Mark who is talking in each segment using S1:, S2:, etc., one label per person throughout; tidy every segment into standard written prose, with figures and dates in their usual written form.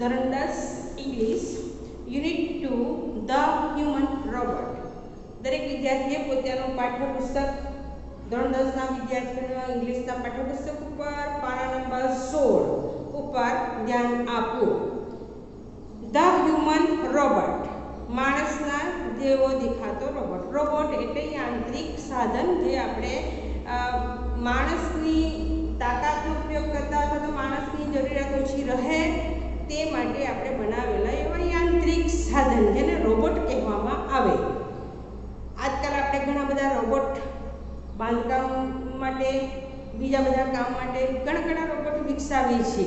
S1: ધોરણ 10 English unit 2 the human robot. દરેક વિદ્યાર્થીએ પોતાનું પાઠ્યપુસ્તક ધોરણ 10ના વિદ્યાર્થીઓના ઇંગ્લિશના પાઠ્યપુસ્તક ઉપર પાના નંબર 16 ઉપર ધ્યાન આપવું. ધ હ્યુમન રોબોટ, માણસના જેવો દેખાતો રોબોટ. રોબોટ એટલે યાંત્રિક સાધન જે આપણે માણસની તાકાતનો ઉપયોગ કરતા અથવા તો માણસની જરૂરિયાત ઓછી રહે તે માટે આપણે બનાવેલા એવા યાંત્રિક સાધન જેને રોબોટ કહેવામાં આવે. આજકાલ આપણે ઘણા બધા રોબોટ બાંધકામ માટે, બીજા બધા કામ માટે ઘણા રોબોટ વિકસાવી છે.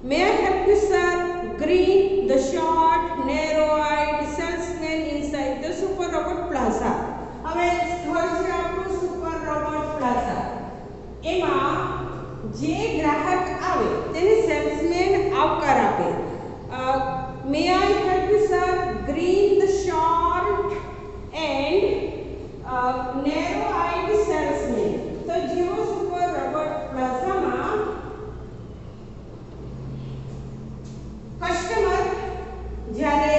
S1: May I help you sir? Green the short narrow eyed salesman inside the super robot plaza. હવે સ્થળ છે આપણું સુપર રોબોટ પ્લાઝા. એમાં જે ગ્રાહક આવે તેને સેલ્સમેન આવકાર આપે. May I help you sir? Green the short and narrow eyed salesman. તો જેવો સુપર રોબોટ પ્લાઝામાં કસ્ટમર જ્યારે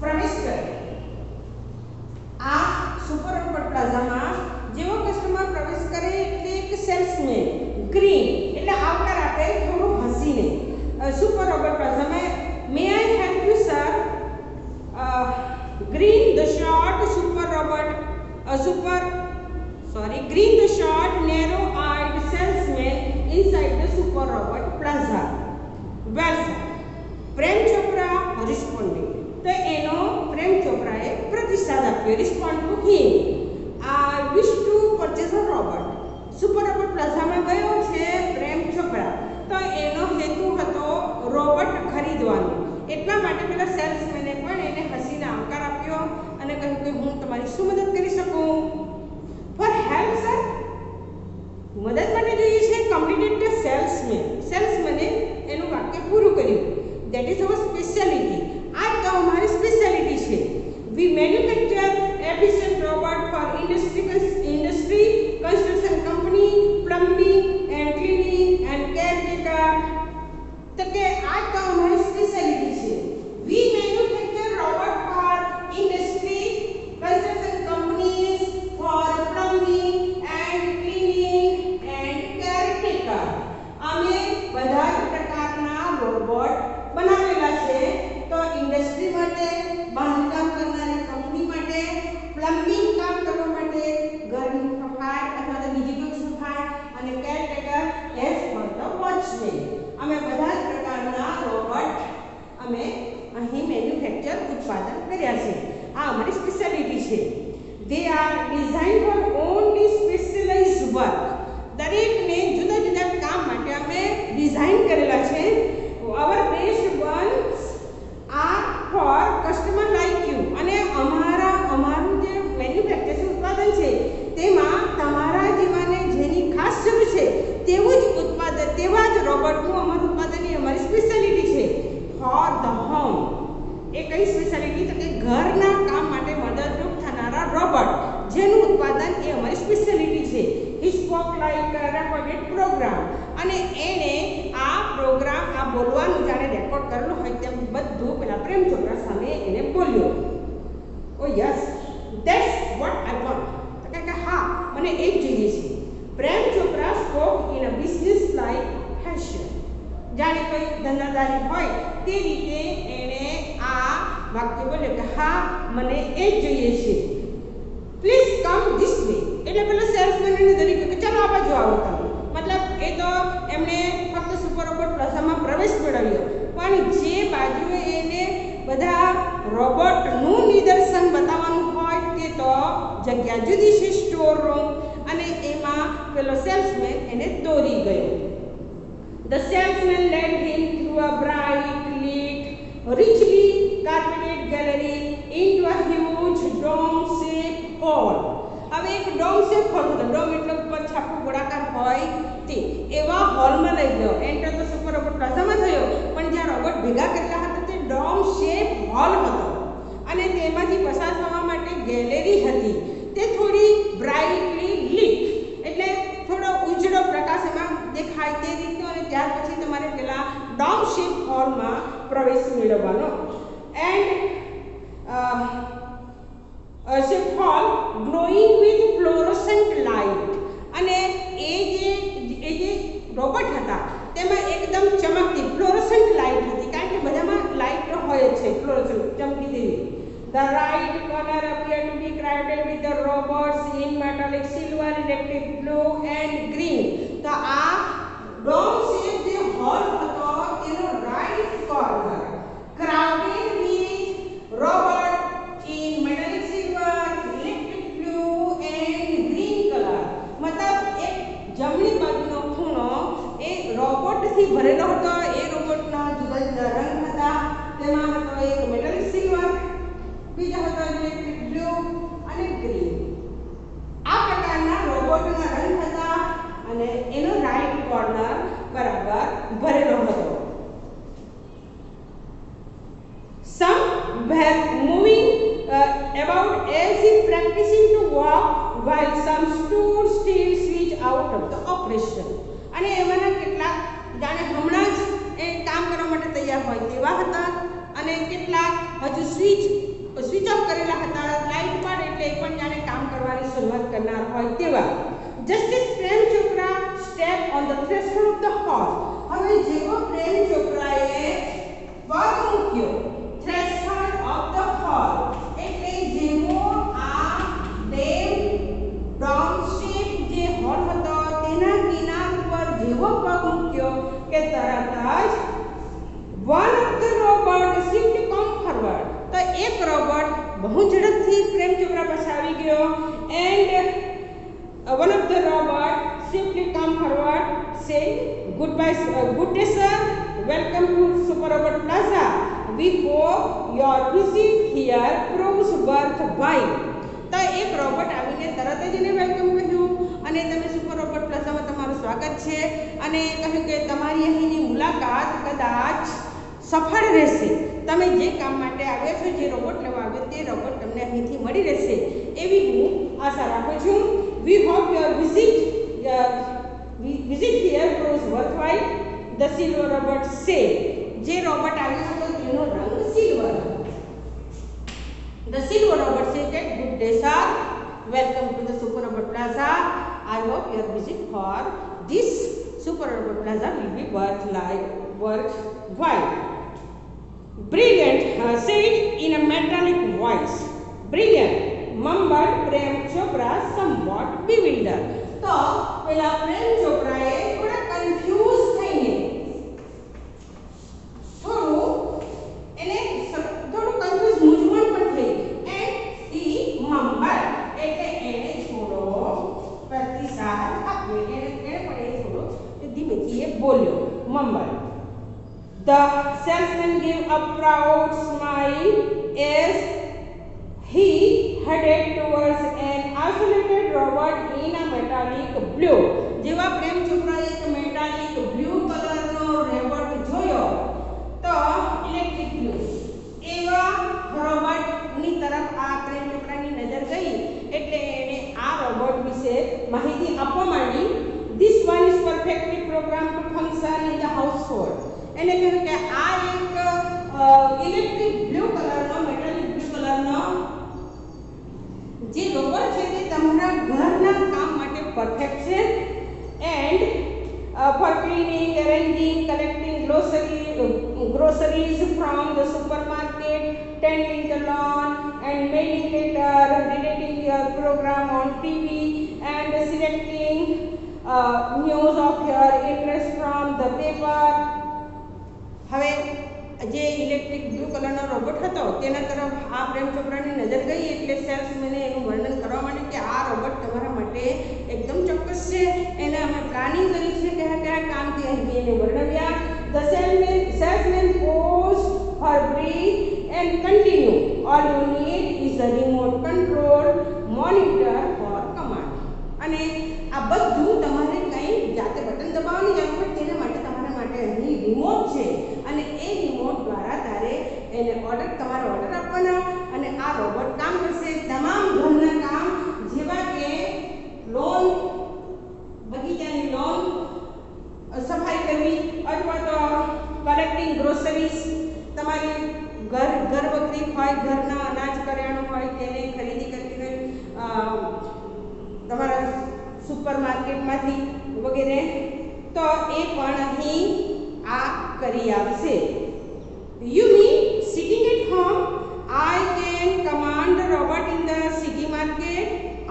S1: પ્રવેશ કરે, આ સુપર રોબોટ પ્લાઝામાં જેવો કસ્ટમર પ્રવેશ કરે એટલે એક સેલ્સમેન ગ્રીન એટલે આવકાર આપે થોડું હસીને સુપર રોબોટ પ્લાઝામાં may I help you sir? Green the short green the short narrow eyed salesman inside the super robot plaza. Well sir, Prem Chopra responded. તો એનો પ્રેમ ચોપરાએ પ્રતિસાદ આપ્યો. Respond to him. I wish to purchase a robot. Super robot પ્લાઝામાં ગયો છે પ્રેમ ચોપરા. તો એનો હેતુ હતો રોબોટ ખરીદવાનો. એટલા માટે પેલા સેલ્સમેને પણ એને હસીને આવકાર આપ્યો અને કહ્યું કે હું તમારી શું મદદ કરી શકું? ફોર હેલ્પ સર, મદદ માટે જોઈએ છે. Completed the salesman. સેલ્સમેને એનું વાક્ય પૂરું કર્યું. That is our speciality. આ તો અમારી સ્પેશિયાલિટી છે. We manufacture efficient robot for industry, construction company, plumbing and cleaning and caretaker. તો કે આ તો અમારી સ્પેશિયાલિટી છે. We manufacture robot for industry, construction companies, for plumbing and cleaning and caretaker. અમે બધા જ પ્રકારના રોબોટ બનાવેલા છે. તો ઇન્ડસ્ટ્રી માટે, બાંધકામ કરનારી કંપની માટે, પ્લમ્બિંગ કામ કરવા માટે, ઘરની સફાઈ અથવા તો બીજી કોઈ સફાઈ, અને caretaker as for the watchman. અમે બધા જ પ્રકારના રોબોટ અમે અહીં મેન્યુફેક્ચર ઉત્પાદન કર્યા છે. આ અમારી સ્પેશિયાલિટી છે. They are designed for only specialized work. દરેકને જુદા જુદા કામ માટે અમે ડિઝાઇન કરેલા છે. Our best ones are for customer like you. અને અમારું જે મેન્યુફેક્ચર ઉત્પાદન છે તેમાં તમારા જેવાને જેની ખાસ જરૂર છે તેવું જ ઉત્પાદન, તેવા જ રોબોટનું અમારું ઉત્પાદન એ અમારી સ્પેશિયાલિટી છે. For the home. એ કઈ સ્પેશિયાલિટી? તો કે ઘરના કામ માટે મદદરૂપ થનારા રોબોટ જેનું ઉત્પાદન એ અમારી સ્પેશિયાલિટી છે. He spoke like recorded programme. અને એણે આ પ્રોગ્રામ, આ બોલવાનું જાણે રેકોર્ડ કરેલું હોય તેમ બધું પેલા પ્રેમ ચોપરા સામે એને બોલ્યો. Oh yes, that's what I want. તો કે હા, મને એ જ જોઈએ છે. Prem Chopra spoke in a business like fashion. જાણે કોઈ ધંધાદારી હોય તે રીતે એણે આ વાક્ય બોલ્યો કે હા, મને એ જ જોઈએ છે. Please come this way. એટલે પેલો સેલ્સમેન એને ધરી ગયો કે ચાલો આ બાજુ આવો તમે. મતલબ એ તો એમણે ફક્ત સુપર રોબોટ પ્લાઝામાં પ્રવેશ મેળવ્યો, પણ જે બાજુએ એને બધા રોબોટનું નિદર્શન બતાવવાનું હોય તે તો જગ્યા જુદી છે, સ્ટોર રૂમ. અને એમાં પેલો સેલ્સમેન એને દોરી ગયો. The salesman led him through a bright lit, richly carpeted gallery into a huge dome-shaped hall. હવે એક ડોમ શેપ હોલ હતો. ડોમ એટલે ઉપર છાપું ગોળાકાર હોય તે એવા હોલમાં લઈ ગયો. એન્ટર તો સુપર રોબોટ પ્લાઝામાં થયો, પણ જ્યાં રોબોટ ભેગા કરેલા હતા તે ડોમ શેપ હોલ હતો. અને અને તેમાંથી પસાર થવા માટે ગેલેરી હતી. તે થોડી બ્રાઇટલી લિટ એટલે થોડો ઉજળો પ્રકાશ એમાં દેખાય તે રીતનો, અને ત્યાર પછી તમારે પેલા ડોમ શેપ હોલમાં પ્રવેશ મેળવવાનો. And shape hall glowing with fluorescent light, અને એ જે રોબોટ હતા તેમાં એકદમ ચમકતી ફ્લોરોસન્ટ લાઇટ હતી, કારણ કે બધામાં લાઇટ હોય છે ફ્લોરોસન્ટ ચમકી દેવી. The right corner appear to be crowded with the robots in metallic silver, electric blue and green. તો આ ડોમ શેપ જે હોલ હતો તેનો right corner crowded with robots in metallic silver, electric blue and green color. મતલબ એક જમણી બાજુનો ખૂણો એ રોબોટથી ભરેલો હતો. એ રોબોટના જુદા જુદા રંગ હતા. તેમાં હતો એક મેટાલિક સિલ્વર, બીજો હતો ઇલેક્ટ્રિક બ્લુ અને ગ્રીન. આ પ્રકારના રોબોટના રંગ હતા અને એનો રાઈટ કોર્નર બરાબર ભરેલો હતો. Some were moving about as if practicing to walk, while some stood still switch out of the operation. અને એમાંના કેટલાક જાણે હમણાં જ એ કામ કરવા માટે તૈયાર હોય તેવા હતા, અને કેટલાક હજુ સ્વિચ ઓફ કરેલા હતા. લાઇટ પાડે એટલે એ પણ જાણે કામ કરવાની શરૂઆત કરનાર હોય તેવા. Justice Prem Chopra step on the threshold of the hall. હવે જેવો પ્રેમ ચોપરાએ પગ મૂક્યો થ્રેશોલ્ડ ઓફ ધ હોલ, એટલે જેવો આ ડોમ શેપ જે હોલ હતો તેના કિનાર પર જેવો પગ મૂક્યો કે તરત જ one of the robot swiftly come forward. તો એક રોબોટ બહુ ઝડપથી પ્રેમ ચોપરા પાસે આવી ગયો. And one of the robot swiftly come forward said good day sir, welcome to super robot plaza. We hope your visit here proves worth by. તો એક robot આવીને તરત જ એને વેલકમ કહ્યું, અને તમે સુપર રોબોટ પ્લાઝામાં તમારું સ્વાગત છે, અને કહ્યું કે તમારી અહીંની મુલાકાત કદાચ સફળ રહેશે. તમે જે કામ માટે આવ્યા છો, જે રોબોટ લેવા આવ્યો તે રોબોટ તમને અહીંથી મળી રહેશે એવી હું આશા રાખું છું. We hope your visit here proves worthwhile, the silver robot say. જે રોબોટ આવ્યો હતો તેનો રંગ silver. The silver robot said, "Good day, sir. Welcome to the Super Robot Plaza. I hope your visit for this Super Robot Plaza will be worthwhile." Brilliant, said in a metallic voice. Brilliant, mumbled Prem Chopra, somewhat bewildered. તો પેલા પ્રેમ ચોપરાએ થોડા confuse થઈને મૂંઝવણ પણ થઈ. And he મમ્બલ એટલે એને થોડો પ્રતિસાદ આપ્યો. એને પણ એ થોડો ધીમેથી એ બોલ્યો, મમ્બલ. The salesman gave a proud smile as he headed towards an isolated robot in a metallic blue. જેવા પ્રેમ ચોપરાએ એક મેટાલિક બ્લુ કલરનો રોબોટ જોયો તો ઇલેક્ટ્રિક બ્લુ એવા રોબોટની તરફ આ પ્રેમ ચોપરાની નજર ગઈ, એટલે એણે આ રોબોટ વિશે માહિતી આપવા માંડી. This one is perfectly programmed to function in the household. એને કહ્યું કે આ એક ઇલેક્ટ્રિક બ્લુ કલરનો મેટાલિક બ્લુ કલરનો જે રોબોટ છે તે તમારા ઘરના કામ માટે પરફેક્ટ છે. And for cleaning, arranging, collecting groceries from the supermarket, tending the lawn and mailing letter, relating your program on TV and selecting news of your interest from the paper. હવે જે electric blue કલરનો robot હતો તેના તરફ આ પ્રેમ ચોપરાની નજર ગઈ, એટલે સેલ્સમેને એનું વર્ણન કરવા માંડ્યું કે આ રોબોટ તમારા માટે એકદમ ચોક્કસ છે. એને અમે પ્લાનિંગ કરી છે કયા કયા કામથી અહીં એને વર્ણવ્યા. The salesman paused for breath and continued. All you need is a remote control monitor for command. અને આ બધું તમારે કંઈ જાતે બટન દબાવવાની જરૂર હોય, તેના માટે તમારા માટે અહીં રિમોટ છે, અને એ રિમોટ દ્વારા તારે એને તમારે ઓર્ડર આપવાના, અને રોબોટ કામ કરશે તમામ ઘરના કામ, જેવા કે લોન, બગીચાની લોન, સફાઈ કરવી અથવા તો કલેક્ટિંગ ગ્રોસરીઝ, તમારી ઘર વખરી હોય, ઘરના અનાજ કરિયાણું હોય તેને ખરીદી કરવી હોય તમારા સુપર માર્કેટમાંથી વગેરે, તો એ પણ અહીં આ કરી આપશે. You mean sitting at home? I can command the robot in the city market?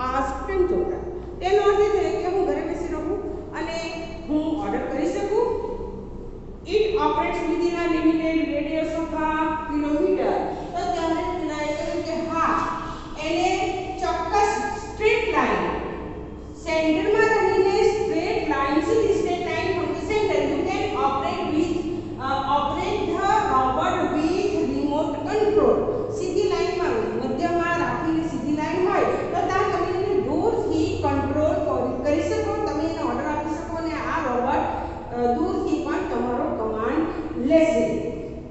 S1: Asked Prem Chopra. તેનો અર્થ એ છે કે હું ઘરે બેસી રહું અને હું ઓર્ડર કરી શકું. It operates within a limited radius of a kilometer. તો ત્યારે તેનાએ કહ્યું કે હા, એને ચોક્કસ સ્ટ્રેટ લાઇન સેન્ટરમાં રહીને સ્ટ્રેટ લાઇન સુધી, straight line from the center you can operate the robot with remote control. સીધી લાઇનમાં મધ્યમાં રાખીને સીધી લાઇન હોય તો ત્યાં તમે એને દૂરથી કંટ્રોલ કરી શકો, તમે એને ઓર્ડર આપી શકો અને આ રોબોટ દૂરથી પણ તમારો કમાન્ડ લેશે.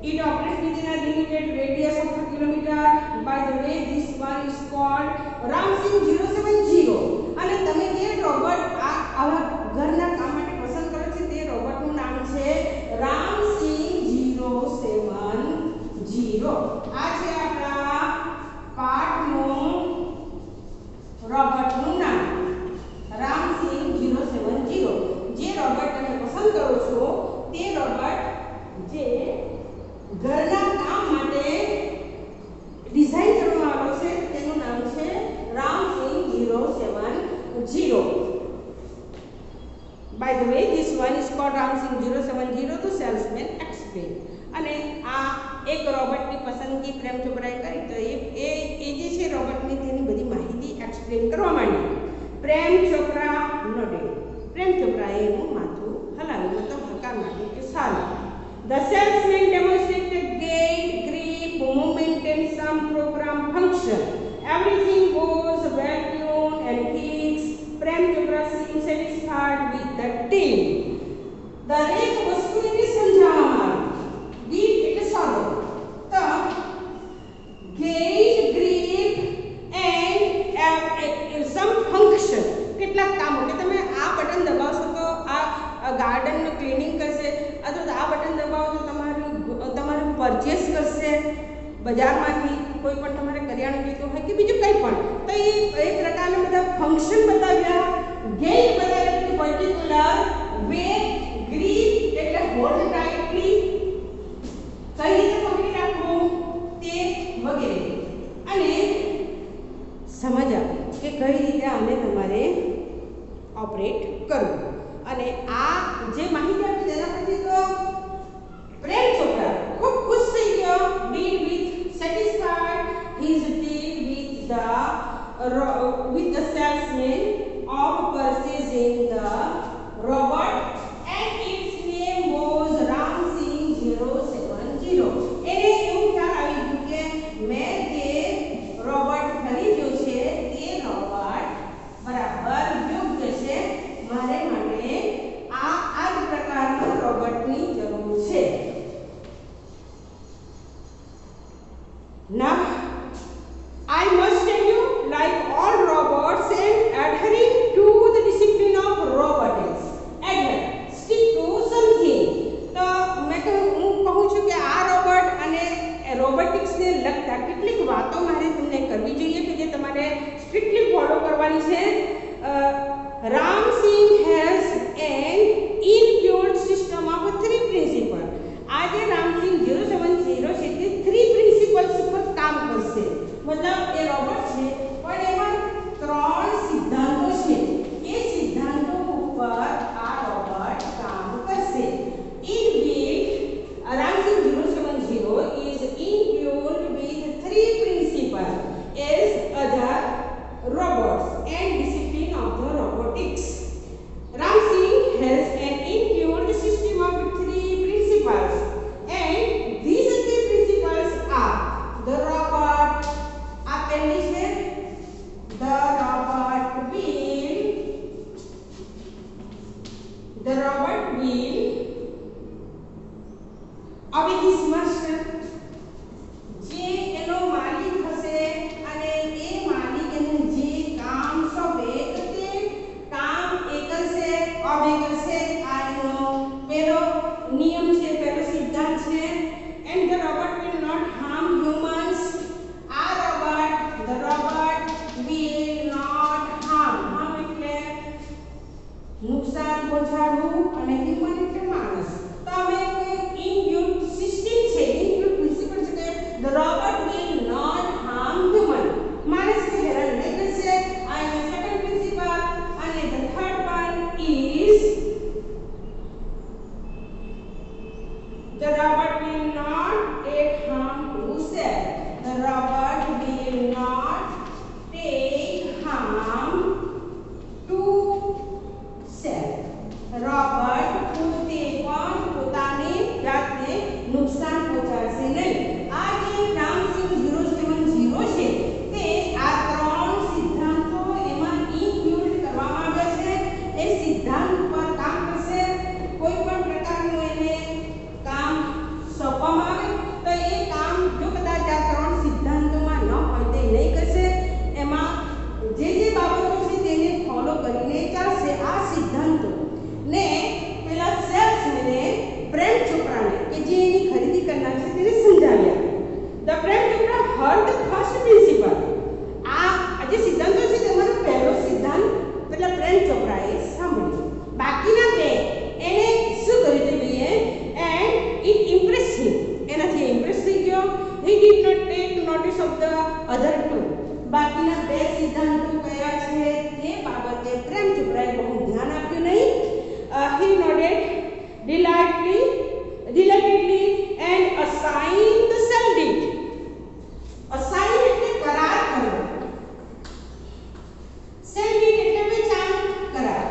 S1: It operates within a limited radius of a kilometer. By the way, this one is called Ramsing 070. અને તમે જે રોબોટ આવા ઘરના કામ માટે પસંદ કરો છો તે રોબોટનું નામ છે રામસિંગ 070. આ છે આપણા પાઠનું રોબોટનું નામ રામસિંગ 070. જે રોબોટ તમે પસંદ કરો છો તે રોબોટ જે ઘરના કામ માટે ડિઝાઇન કરવામાં આવ્યો છે તેનું નામ છે Ram Singh 070. By the way, this one is called Ramsing 070 to salesman explain. અને આ એક રોબોટની પસંદગી પ્રેમ ચોપરાએ કરી તો એ જે છે રોબોટની તેની બધી માહિતી એક્સપ્લેન કરવા માંડી. પ્રેમ ચોપરા નોડે. પ્રેમ ચોપરાએ એનું માથું હલાવ્યું, મતલબ હકાર માર્યું કે સારું. The salesman demonstrated gait, grip, movement and some program function. Everything goes well tuned and fixed. Prem Chopra seemed satisfied with the team. દરેક વસ્તુ એને સમજાવવામાં આવી. ગીત એટલે સારો. તો gait, grip and some function, કેટલાક કામો કે તમે આ બટન દબાવશો તો આ ગાર્ડનનું ક્લીનિંગ કરશે, અથવા આ બટન દબાવો તો તમારું પરચેસ કરશે બજારમાંથી, કોઈ પણ તમારે કરિયાણું જોઈતું હોય કે બીજું કંઈ પણ, તો એ પ્રકારના બધા ફંક્શન બતાવ્યા. ગેટ બતાવ્યા પર્ટિક્યુલર વે, ગ્રીપ એટલે હોલ્ડ ટાઇટલી, કઈ રીતે પકડી રાખવું તે વગેરે, અને સમજ આપી કે કઈ રીતે આને તમારે ઓપરેટ કરવું. અને આ જે માહિતી આપી તેના પછી તો પ્રેમ ચોપરા ખૂબ ખુશ થઈ ગયો. been with satisfied his deal with the salesman of purchasing the robot, and its name was Ramsing 070. એને એવું ખ્યાલ આવી ગયું કે મેં જે રોબોટ ખરીદ્યો છે તે રોબોટ બરાબર યોગ્ય છે, મારે માટે આ જ પ્રકારના રોબોટની જરૂર છે. Now I must tell you, like all robots and adhering to the discipline of robotics, stick to something. તો હું કહું છું કે આ રોબોટ અને રોબોટિક્સને લગતા કેટલીક વાતો મારે તમને કરવી જોઈએ કે જે તમારે સ્ટ્રિક્ટલી ફોલો કરવાની છે. Ramsing has an inbuilt system of 3 principles. આ જે Ramsing 070 છે તે 3 પ્રિન્સિપલ્સ ઉપર કામ કરશે. મતલબ એ રોબોટ છે પણ એમાં 3 સિદ્ધાંતો છે. એ સિદ્ધાંતો ઉપર આ રોબોટ કામ કરશે. Inbuilt Ramsing 070 is inbuilt with 3 principles as other robots and discipline of the robotics. Ramsing has an inbuilt system of 3 principles, and these 3 principles are the robot, આ પહેલી છે અને હ્યુમન એટલે માણસ. તો અમે ઇનબ્યુટ સિસ્ટમ છે, ઇનબ્યુટ પ્રિન્સિપલ છે કે the robot will not harm human. માણસને હેરાન નહીં કરશે. અને સેકન્ડ પ્રિન્સિપલ અને the third one is the robot will not take harm to self. The robot will not take harm to self. Robot પોતે પણ પોતાની જાતને નુકસાન પહોંચાડશે નહીં. આ જે રામસિંગ 070 છે તે આ ત્રણ સિદ્ધાંતો એમાં ઇનક્લુડ કરવામાં આવ્યા છે. એ સિદ્ધાંત પર કામ કરશે. કોઈ પણ પ્રકારનું એને કામ સોંપવામાં આવે તો એ કામ જો કદાચ આ ત્રણ સિદ્ધાંતોમાં ન હોય તે નહીં કરશે. એમાં જે બાબતો છે તેને ફોલો કરીને ચાલશે. આ સિદ્ધાંતો ને પેલા સેલ્સમેને પ્રેમ ચોપરાને કે જે એની ખરીદી કરનાર છે તેને સમજાવ્યા. The Prem Chopra heard first principle. આ જે સિદ્ધાંતો છે તેમાંનો પહેલો સિદ્ધાંત પેલા પ્રેમ ચોપરાએ સાંભળ્યો. બાકીના બે એને શું કર્યું તે જોઈએ and it impressed him. એનાથી ઇમ્પ્રેસ થઈ ગયો. he did not take notice of the other two. બાકીના બે સિદ્ધાંતો કયા છે તે બાબતે પ્રેમ ચોપરાએ બહુ ધ્યાન આપ્યું નહીં. he nodded delightedly and assigned the sell deed. assign એટલે કરાર કરવો. sell deed એટલે વેચાણ કરાર.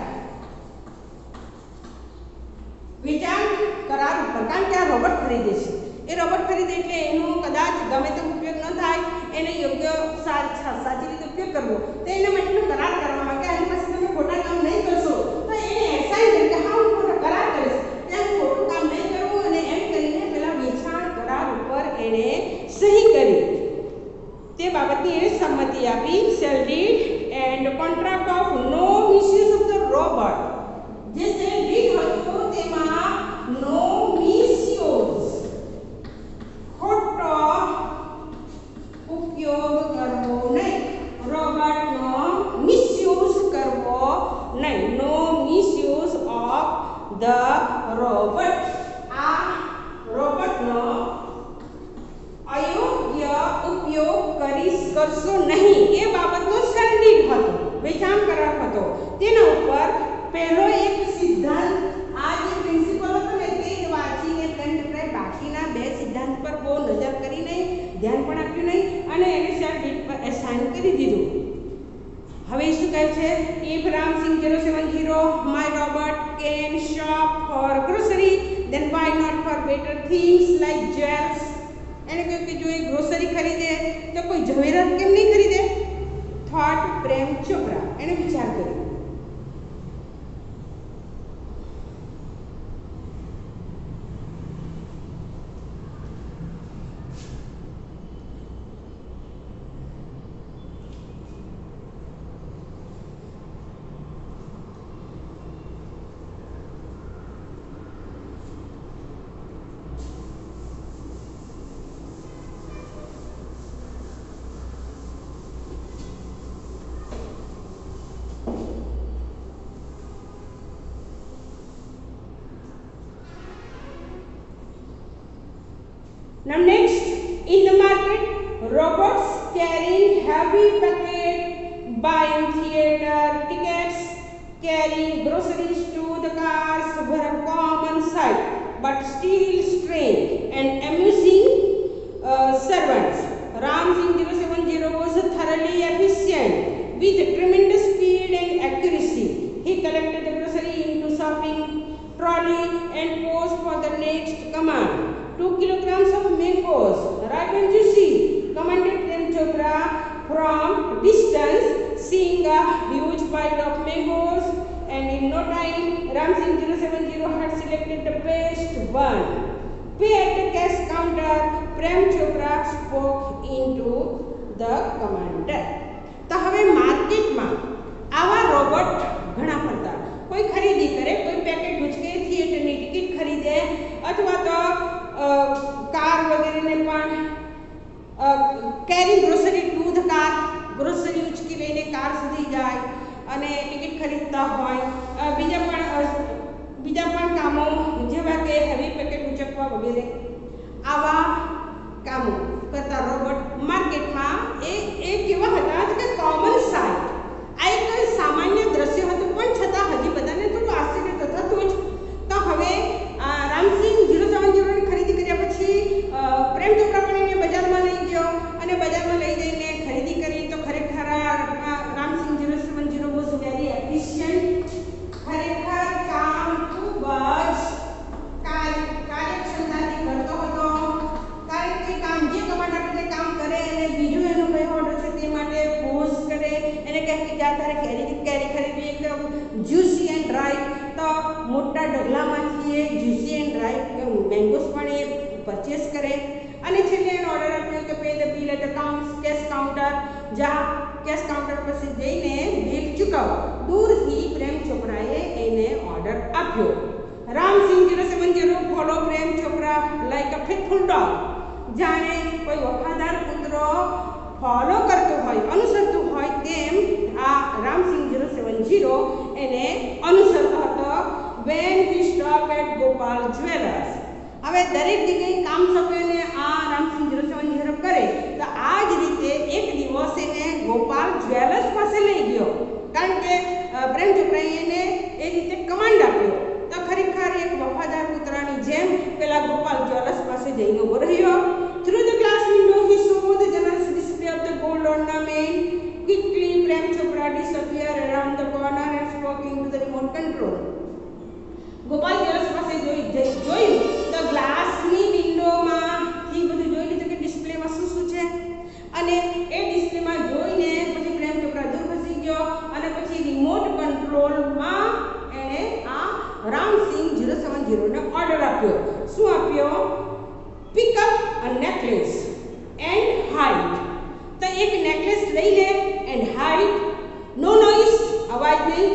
S1: વેચાણ કરાર ઉપર, કારણ કે આ રોબોટ ખરીદે છે. એ રોબોટ ખરીદે એટલે એનો કદાચ ગમે તેમ ઉપયોગ ન થાય, એને યોગ્ય સાચી રીતે ઉપયોગ કરવો તો એના માટેનો કરાર કરવામાં કે આની પાસે તમે ખોટા કામ નહીં કરશો તો એને એસાઇન કરી કે હા હું ખોટા કરાર કરીશ, ત્યાં ખોટું કામ નહીં કરવું. અને એમ કરીને પેલા વેચાણ કરાર ઉપર એને સહી કરી. તે બાબતની એને સંમતિ આપી. Sale deed and contract of no misuse of the robot. જે સેલ ડીડ હતો તેમાં નો મિસયુઝ, ખોટો ઉપયોગ કરવો નહીં. રોબોટનો મિસયુઝ કરવો નહીં. નો મિસયુઝ ઓફ ધ રોબોટ. આ રોબોટનો અયોગ્ય ઉપયોગ કરશો નહીં. એ બાબતનો સેલ હતો, વેચાણ કરાર હતો. તેના ઉપર પહેલો એક સિદ્ધાંત, આ જે પ્રિન્સિપલ હતો ને તે જ વાંચીને પ્રેમ ચોપરાએ બાકીના બે સિદ્ધાંત પર બહુ નજર કરી નહીં, ધ્યાન પણ આપ્યું નહીં અને એને સેલ ડીડ પર એસાઇન કરી દીધું. હવે શું કહે છે? If Ram Singh 070 my robot can shop for grocery then why not for better things like jewels. એને કહ્યું કે જો એ ગ્રોસરી ખરીદે તો કોઈ ઝવેરાત કેમ નહીં ખરીદે? થોટ પ્રેમ ચોપરા. એને વિચાર કર્યો. Now next, in the market, robots carrying heavy packet, buying theater tickets, carrying groceries to the cars were a common sight, but still strange and amusing servants. Ramsing 070 was thoroughly efficient with tremendous speed and accuracy. He collected the grocery into shopping trolley and paused for the next command. 2 kilograms of mangoes, ripe and juicy, commanded Prem Chopra from distance, seeing a huge pile of mangoes, and in no time, Ramsing 070 had selected the best one. Pay at the cash counter, Prem Chopra spoke into the commander. તો હવે માર્કેટમાં આવા robot ઘણા ફરતા. કોઈ ખરીદી કરે, કોઈ પેકેટ ઉચકે, થિયેટરની ટિકિટ ખરીદે અથવા તો કાર વગેરેને પણ carry grocery to the car, grocery ઉચકી લઈને કાર સુધી જાય અને ટિકિટ ખરીદતા હોય. બીજા પણ ફેંકવા વગેરે આવા કામો કરતા રોબોટ માર્કેટમાં એ કેવા હતા કે કોમન સાઇટ, આ એક સામાન્ય દ્રશ્ય હતું, પણ છતાં હજી બધાને થોડું આશ્ચર્ય તો થતું જ. તો હવે રામસિંહ 070 ની ખરીદી કર્યા પછી પ્રેમ ચોપરા પણ એને બજારમાં લઈ ગયો અને બજારમાં લઈ જઈને ખરીદી કરી. તો ખરેખર રામસિંહ 070 વોઝ વેરી એફિશિયન્ટ, ખરેખર કામ ખૂબ જ કાર્યક્ષમતાથી કરતો હતો. કારણ કે કામ જે કમાન્ડ આપે તે કામ કરે અને બીજું એનો કયો ઓર્ડર છે તે માટે પોઝ કરે. એને કહે કે જ્યાં તારે કેરી ખરીદવી એકદમ જ્યુસી એન્ડ ડ્રાય, તો મોટા ડગલામાંથી એ જ્યુસી એન્ડ ડ્રાય મેંગોસ પણ એ પરચેસ કરે. અને છેલ્લે એનો ઓર્ડર આપ્યો કે pay the bill at cash counter, જ્યાં કેશ કાઉન્ટર પાસે જઈને બિલ ચૂકવ. દૂરથી પ્રેમ ચોપરાએ એને ઓર્ડર આપ્યો. Ramsingh 070 follow Prem Chopra like a faithful dog, જાણે કોઈ વફાદાર કૂતરો ફોલો કરતો હોય, અનુસરતું હોય તેમ આ રામસિંહ 070 એને અનુસરતો હતો. When he stop at Gopal jewellers, હવે દરેક જગ્યાએ કામ સોંપીને આ રામસિંહ 070 કરે. તો આ જ રીતે એક દિવસ એને ગોપાલ જ્વેલર્સ પાસે લઈ ગયો, કારણ કે પ્રેમ ચોપરાએ એને એ રીતે કમાન્ડ આપ્યો. તો ખરેખર એક વફાદાર કૂતરાની જેમ પેલા ગોપાલ જ્વેલર્સ પાસે જઈને ઉભો રહ્યો. Through the glass window he so the જનરસ display of the gold ornament. Quickly Prem Chopra disappeared around the corner and spoke into the remote control. Gopal jewellers પાસે જોયું તો ગ્લાસની વિન્ડોમાંથી બધું જોઈ લીધું કે ડિસ્પ્લેમાં શું છે. અને એ ડિસ્પ્લેમાં જોઈને પછી પ્રેમ ચોપરા દૂર ખસી ગયો અને પછી રિમોટ કંટ્રોલમાં એણે આ રામસિંહ 070 ને ઓર્ડર આપ્યો. શું આપ્યો? Pick up a necklace and hide. તો એક નેકલેસ લઈ લે એન્ડ હાઇડ. નો નોઇઝ, અવાજ નહીં.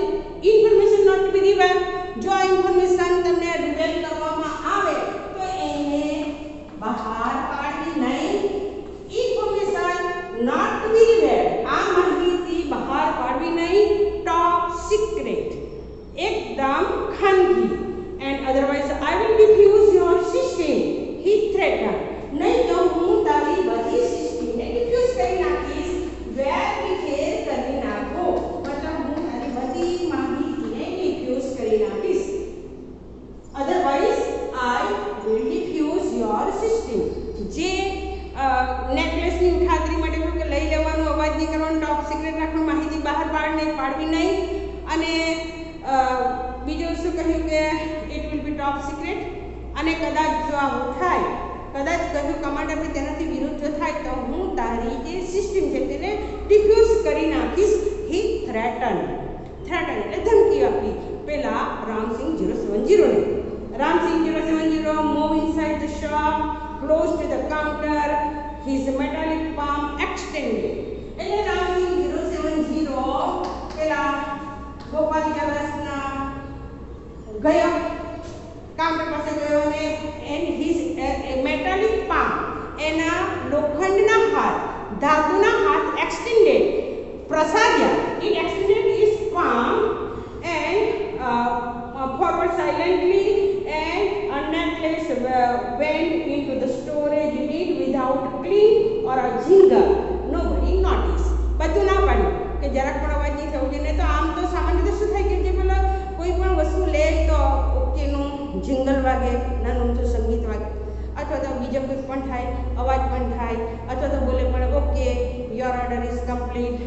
S1: Information not to be reveal, જો આ ઇન્ફોર્મેશન તમને રિવેલ કરવામાં આવે તો એને બહાર પાડવી નહીં. Information not to be reveal, આ માહિતી બહાર પાડવી નહીં. ટોપ સિક્રેટ, એકદમ ખાનગી. And otherwise I will diffuse your system, he threaten. નહીં તો હું તારી બધી સિસ્ટમને ડિફ્યુઝ કરી નાખીશ. વેર વિખેર કરી નાખો, મતલબ હું તારી બધી માહિતીને ડિફ્યુઝ કરી નાખીશ. Otherwise I will diffuse your system. જે નેકલેસની ઉઠાતરી માટે કહ્યું કે લઈ લેવાનું, અવાજ નહીં કરવાનો, ટોપ સિક્રેટ રાખવાનું, માહિતી બહાર પાડવી નહીં. અને બીજું શું કહ્યું કે it will be top secret. અને કદાચ જો આવું થાય, કદાચ કહ્યું કમાન્ડ આપણે તેનાથી વિરુદ્ધ જો થાય તો હું તારી જે સિસ્ટમ છે તેને ડિફ્યુઝ કરી નાખીશ. હી થ્રેટન એટલે ધમકી આપી પેલા રામસિંહ 070 ને. Ramsingh 070 move inside the shop, close to the counter, his metallic palm extended. એટલે રામસિંહ 070 પેલા ગોપાલ જ્વેલર્સના ગયો, કાઉન્ટર પાસે ગયો અને એન્ડ હિઝ મેટાલિક પામ, એના લોખંડના હાથ, ધાતુના હાથ એક્સટેન્ડેડ, પ્રસાર્યા. It extended his palm and forward silently and a necklace went into the storage unit without a clink or a jingle. Nobody noticed. બધું ના પાડ્યું કે જરાક પણ અવાજ નહીં થવો જોઈએ. તો આમ તો સામાન્ય રીતે શું થાય કે જે પેલા કોઈ પણ વસ્તુ લે તો ઓકેનું જિંગલ વાગે, નાનું તો સંગીત વાગે, અથવા તો બીજો કંઈક પણ થાય, અવાજ પણ થાય, અથવા તો બોલે પણ okay your order is complete,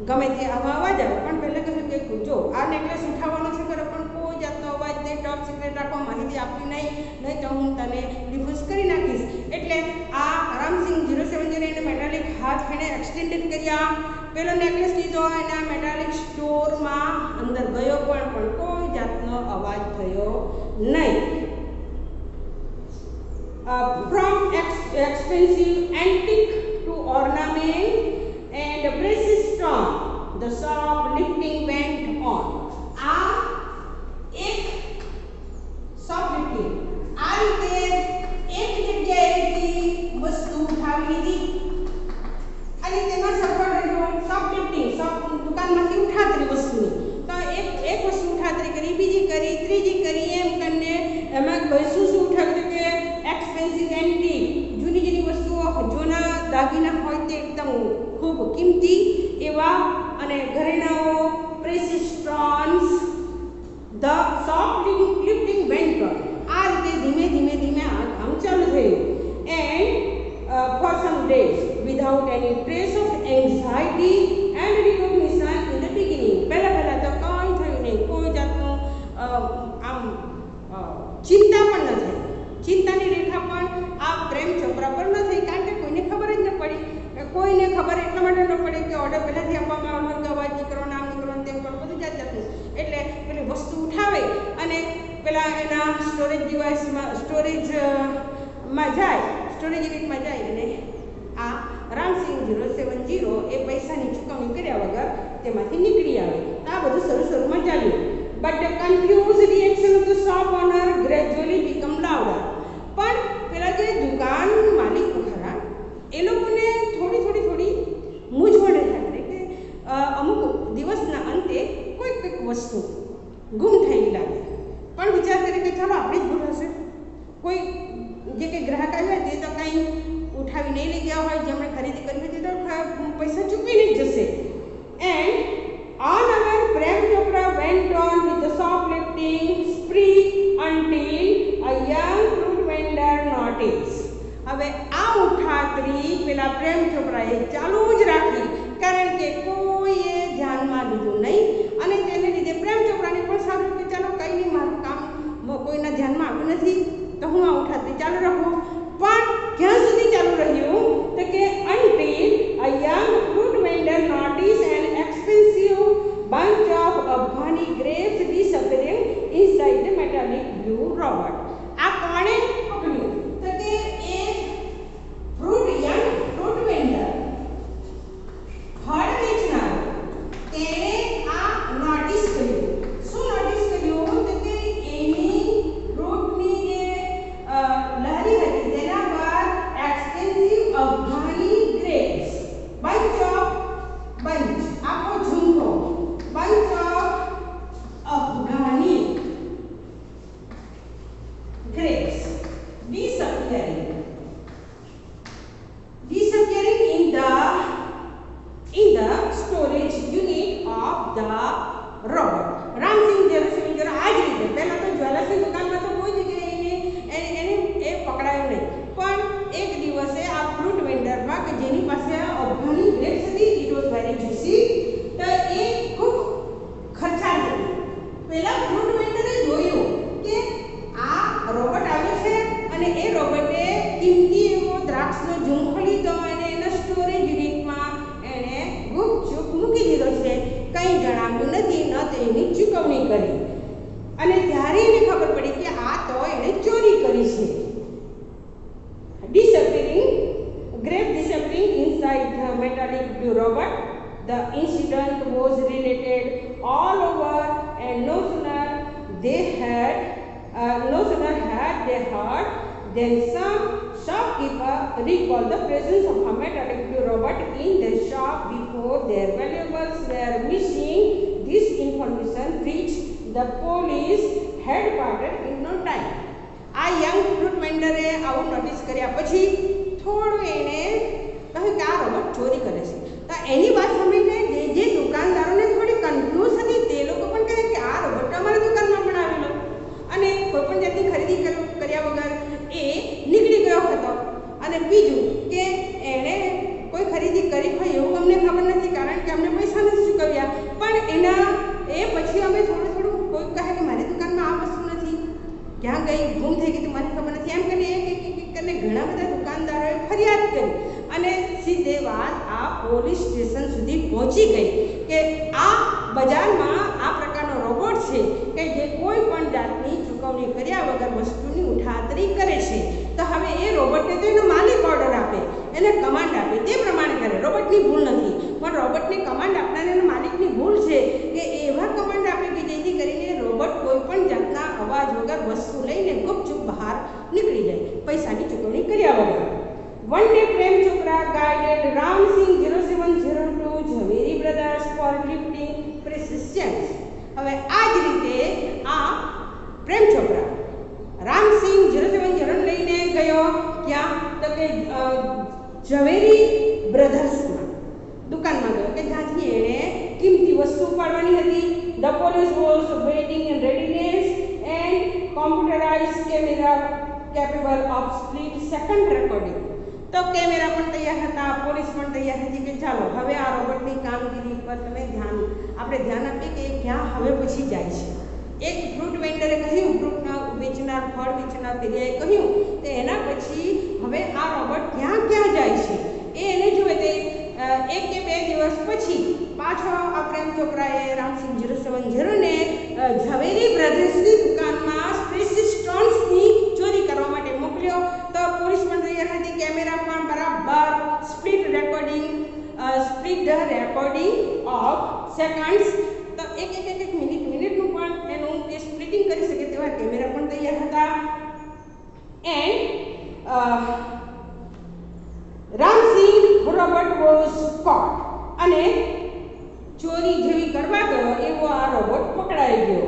S1: ગમે તે આવા અવાજ આવે. પણ પહેલાં કહ્યું કે જો આ નેકલેસ ઉઠાવવાનો છે ખરો, પણ કોઈ જાતનો અવાજ નહીં, ટોપ સિક્રેટ રાખવા, માહિતી આપવી નહીં તો હું તને ડિફ્યુઝ કરી નાખીશ. એટલે આ રામસિંહ 070 એને મેટાલિક હાથ એને એક્સટેન્ડેડ કર્યા, પેલો નેકલેસ લીધો, એના મેટાલિક સ્ટોરમાં અંદર ગયો, પણ કોઈ જાતનો અવાજ થયો નહીં. From expensive antique to ornament and precious stone, the shoplifting went on. આ એક shoplifting, આ રીતે એક જગ્યાએથી વસ્તુ ઉઠાવી લીધી અને તેમાં સફળ રહ્યો. shoplifting, દુકાનમાંથી ઉઠાતરી વસ્તુની. તો એક વસ્તુ ઉઠાતરી કરી, બીજી કરી, ત્રીજી કરી, એમ કરીને એમાં શું ઉઠાવ્યું કે ખૂબ કિંમતી એવા અને ઘરેણાઓ, precious stones, the soft lifting went on. આ રીતે ધીમે ધીમે ધીમે આ કામ ચાલુ થયું. And for some days without any trace of anxiety and recognition in the beginning. પહેલા તો કંઈ થયું નહીં, કોઈ જાતનું આમ ચિંતા પણ ન થઈ. ચિંતાની રેખા પણ આ પ્રેમ ચોપરા પર ન થઈ, કારણ કે કોઈને ખબર જ ન પડી. કોઈને ખબર એટલા માટે ન પડી કે ઓર્ડર પહેલાંથી આપવામાં આવ્યો કે અવાજ નીકળો, નામ નીકળો, તેમ કરો, બધું જાતનું. એટલે પેલી વસ્તુ ઉઠાવે અને પેલા એના સ્ટોરેજ ડિવાઇસમાં સ્ટોરેજમાં જાય, સ્ટોરેજ યુનિટમાં જાય અને આ રામસિંગ 070 એ પૈસાની ચૂકવણી કર્યા વગર તેમાંથી નીકળી આવે. આ બધું શરૂમાં ચાલ્યું. But the confuse reaction of the shop owner gradually become louder. પણ પેલા જે દુકાન માલિકો ખરા એ લોકોને થોડી મૂંઝવણ થાય કે અમુક દિવસના અંતે કોઈક વસ્તુ ગુમ થયેલી લાગે. પણ વિચાર કરે કે ચાલો આપણી જ ભૂલ હશે. કોઈ જે કંઈ ગ્રાહક આવ્યા તે તો કંઈ ઉઠાવી નહીં લઈ ગયા હોય, જેમણે ખરીદી કરી હતી તો પૈસા ચૂકવીને જ જશે. And on our Prem Chopra went on with the shoplifting spree until a young fruit vendor noticed. હવે આ ઉઠાતરી પેલા પ્રેમ ચોપરાએ ચાલુ જ રાખી, કારણ કે કોઈએ ધ્યાનમાં લીધું નહીં. અને તેને લીધે પ્રેમ ચોપરાને પણ સાંભળ્યું કે ચાલો કંઈ નહીં, મારું કામ કોઈના ધ્યાનમાં આવ્યું નથી તો હું આ ઉઠાતરી ચાલુ રાખું. પણ ક્યાં સુધી ચાલુ રહ્યું તો કે until a young fruit vendor noticed an expensive bunch of Afghani grapes disappearing inside the metallic blue robot. આ કોણે પકડ્યું તો કે એ young fruit vendor, ફળ વેચનાર, તેણે આ નોટિસ કર્યું. શું નોટિસ કર્યું તો કે એની ફ્રૂટની જે લહેરી હતી તેના પર એક્સપેન્સિવ અફઘાની ગ્રેપ્સ, બંચ આખો ઝુંડો, bunch of Afghani grapes disappearing in the storage unit of the robot. Ram Singh 070 આ જ રીતે પહેલા તો જ્વેલર્સની દુકાનમાં તો કોઈ જગ્યાએ એને પકડાયો નહીં. પણ એક દિવસે આ ફ્રૂટ વેન્ડરમાં કે જેની પાસે અફઘાની ગ્રેપ્સ હતી, ઇટ વોઝ વેરી જ્યુસી, તો એ ખૂબ ખર્ચાળ હતી. પહેલા ફ્રૂટ વેન્ડરે જોયું કે આ રોબોટ આવ્યો છે અને એ રોબોટે કિંમતી એવો દ્રાક્ષનો ઝુંખો લીધો અને એના સ્ટોરેજ યુનિટમાં એણે ગુપચુપ મૂકી દીધો છે. કંઈ જણાવ્યું નથી, ન તો એની ચૂકવણી કરી. અને ત્યારે એને ખબર પડી કે આ તો એણે ચોરી કરી છે. Grape disappearing inside the metallic blue robot. The incident was related all over, and no sooner had they heard than some shopkeeper recalled the presence of a metallic blue robot in the shop before their valuables were missing. This information reached the police headquarters in no time. આ young fruit વેન્ડરે આવું notice કર્યા પછી થોડું એણે કહ્યું કે આ robot ચોરી કરે છે. તો એની વાત સાંભળીને જે દુકાનદારોને થોડી કન્ફ્યુઝ હતી તે લોકો પણ કહે કે આ રોબોટ અમારી દુકાનમાં પણ આવેલો અને કોઈ પણ જાતની ખરીદી કર્યા વગર એ નીકળી ગયો હતો. અને બીજું કે એણે કોઈ ખરીદી કરી હોય એવું અમને ખબર નથી, કારણ કે અમને પૈસા નથી ચૂકવ્યા. પણ એ પછી અમે થોડું કોઈ કહે કે મારી દુકાનમાં આ વસ્તુ નથી, ક્યાં ગઈ, ગુમ થઈ ગઈ તો મને ખબર નથી, એમ કરીને ઘણા બધા દુકાનદારોએ ફરિયાદ કરી. અને સીધે વાત આ પોલીસ સ્ટેશન સુધી પહોંચી ગઈ કે આ બજારમાં આ પ્રકારનો રોબોટ છે કે જે કોઈ પણ જાતની ચૂકવણી કર્યા વગર વસ્તુની ઉઠાતરી કરે છે. તો હવે એ રોબોટને તો એનો માલિક ઓર્ડર આપે, એને કમાન્ડ આપે, તે પ્રમાણે કરે. રોબોટની ભૂલ નથી, પણ રોબોટને કમાન્ડ આપનારના માલિકની ભૂલ છે કે એવા કમાન્ડ આપે કે જેથી કરીને રોબોટ કોઈ પણ જાતના અવાજ વગર વસ્તુ લઈને ગુપચુપ બહાર નીકળી જાય, પૈસાની ચૂકવણી કર્યા વગર. One day Prem Chopra guided Ramsing 0702 Jhaveri brothers for lifting precious gems. હવે આ જ રીતે આ પ્રેમ ચોપરા રામસિંગ 070 લઈને ગયો ક્યાં તો કે ઝવેરી બ્રધર્સમાં કે જ્યાંથી એણે કિંમતી વસ્તુ ઉપાડવાની હતી. The police was waiting in readiness and computerized camera capable of split second recording. તો કેમેરા પણ તૈયાર હતા, પોલીસ પણ તૈયાર હતી કે ચાલો હવે આ રોબોટની કામગીરી પર તમે આપણે ધ્યાન આપીએ કે ક્યાં હવે પછી જાય છે. એક ફ્રૂટ વેન્ડરે કહ્યું, ફ્રૂટના વેચનાર, ફળ વેચનાર પેલીએ કહ્યું તો એના પછી હવે આ રોબોટ ક્યાં ક્યાં જાય છે એ એને જોવે. તે 1 કે 2 દિવસ પછી પાછો આ પ્રેમ ચોપરાએ રામસિંહ 070 ને ઝવેરી બ્રધર્સની દુકાનમાં પ્રેસિસ સ્ટોન્સની ચોરી કરવા માટે મોકલ્યો. તો પોલીસ પણ તૈયાર હતી, કેમેરા પણ બરાબર split the recording of seconds. તો એક મિનિટનું પણ એનું એ સ્પ્લિટિંગ કરી શકે તેવા કેમેરા પણ તૈયાર હતા. એન્ડ રામસિંહ રોબોટ વોઝ કોટ, અને ચોરી જેવી કરવા ગયો એવો આ રોબોટ પકડાઈ ગયો.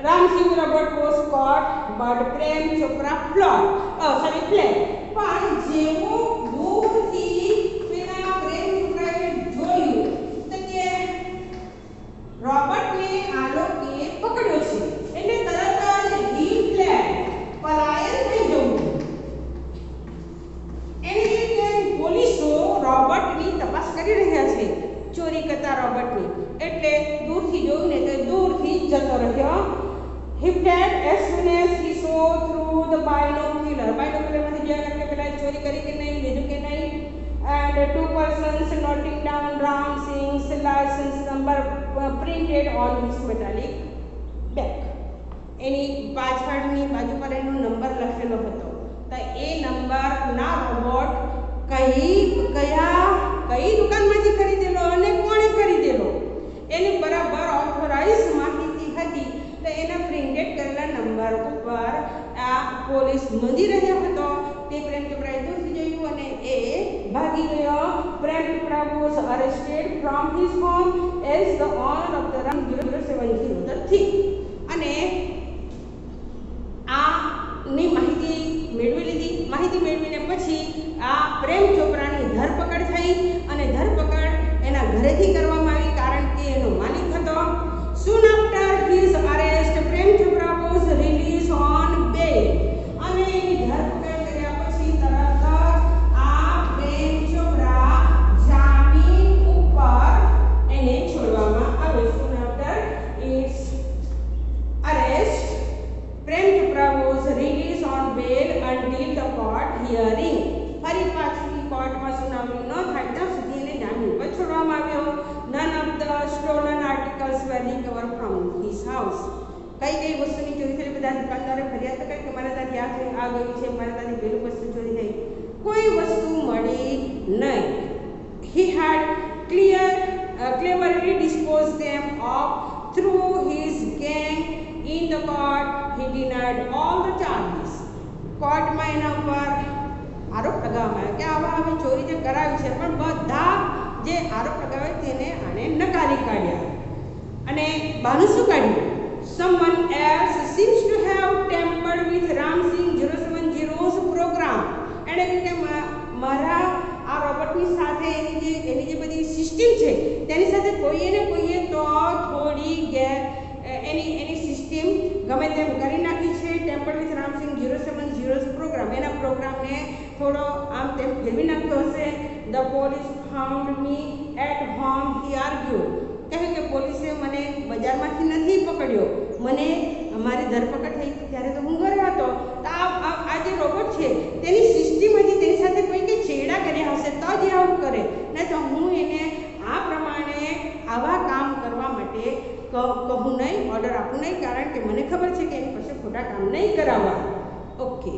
S1: Ramsingh robot was caught but Prem Chopra fled. પણ જેવો દૂરથી પેલા પ્રેમ ચોપરાએ જોયું તો કે રોબોટને આ લોકોએ પકડ્યો છે એટલે તરત જ હી ફ્લેડ, પલાયન થઈ જવું. એની રીતે પોલીસો રોબોટની તપાસ કરી રહ્યા છે, ચોરી કરતા રોબોટની. એટલે દૂરથી જોયું ને તો દૂરથી જતો રહ્યો. He fled as soon as he saw through the binocular. Binocularમાંથી જોયા કે પેલા ચોરી કરી કે નહીં, લીધું કે નહીં. And 2 persons noting down Ram Singh's license number printed on his metallic back. એની પાછળની બાજુ પર એનો નંબર લખેલો હતો. તો એ નંબરના રોબોટ કઈ દુકાનમાંથી ખરીદેલો અને કોણે ખરીદેલો એની બરાબર ઓથોરાઇઝ માહિતી હતી. તો એના પ્રિન્ટેડ કરેલા નંબર ઉપર આ પોલીસ નોંધી રહ્યો હતો. તે પ્રેમ ચોપરાએ દૂરથી જોયું અને એ ભાગી ગયો. Prem Chopra was arrested from his home as the owner of the Ram 070 the thief. અને આની માહિતી મેળવી લીધી. માહિતી મેળવીને પછી આ પ્રેમ ચોપરાની ધરપકડ થઈ અને ધરપકડ એના ઘરેથી કરવામાં આવી કારણ કે એનો માલિક હતો. Soon after his arrest, Prem Chopra was released on bail. અને એની ધરપકડ કર્યા પછી તરત જ આ પ્રેમ ચોપરા જામીન ઉપર એને છોડવામાં આવ્યો. Soon after its arrest, Prem Chopra was released on bail until the court hearing. ફરી પાછી કોર્ટમાં સુનાવણી ન થાય ત્યાં સુધી એને જામીન પર છોડવામાં આવ્યો. None of the stolen articles were recovered from his house. કઈ વસ્તુની ચોરી થઈ? બધા દુકાનદારો ફરિયાદ કરે કે મારા ત્યાંથી આ ગયું છે, મારા ત્યાંથી પેલું વસ્તુ ચોરી થઈ. કોઈ વસ્તુ મળી નહીં. He had cleverly disposed them of through his gang. In the court, he denied all the charges. કોર્ટમાં એના ઉપર આરોપ લગાવવામાં આવ્યો કે આવા ચોરી જે કરાવી છે પણ બધા જે આરોપ લગાવે તેને આને નકારી કાઢ્યા. અને બહાનું શું કાઢ્યું? Someone else seems to have tampered with Ram Singh 070's program. એટલે કે મારા આ રોબોટની સાથે એની જે બધી સિસ્ટમ છે તેની સાથે કોઈએ તો થોડી એની સિસ્ટમ ગમે તેમ કરી નાખી છે. Tempered with Ram Singh 070's program. એના પ્રોગ્રામને થોડો આમ તેમ ફેરવી નાખ્યો હશે. The police found me at home, he argued. કહે કે પોલીસે મને બજારમાંથી નથી પકડ્યો, મને અમારી ધરપકડ થઈ ત્યારે તો હું ઘરે હતો. તો આ જે રોબોટ છે તેની સિસ્ટમ હતી, તેની સાથે કોઈ છેડા કર્યા હશે તો જ આવું કરે, નહીં તો હું એને આ પ્રમાણે આવા કામ કરવા માટે કહું નહીં, ઓર્ડર આપું નહીં, કારણ કે મને ખબર છે કે એની પાસે ખોટા કામ નહીં કરાવવા. ઓકે.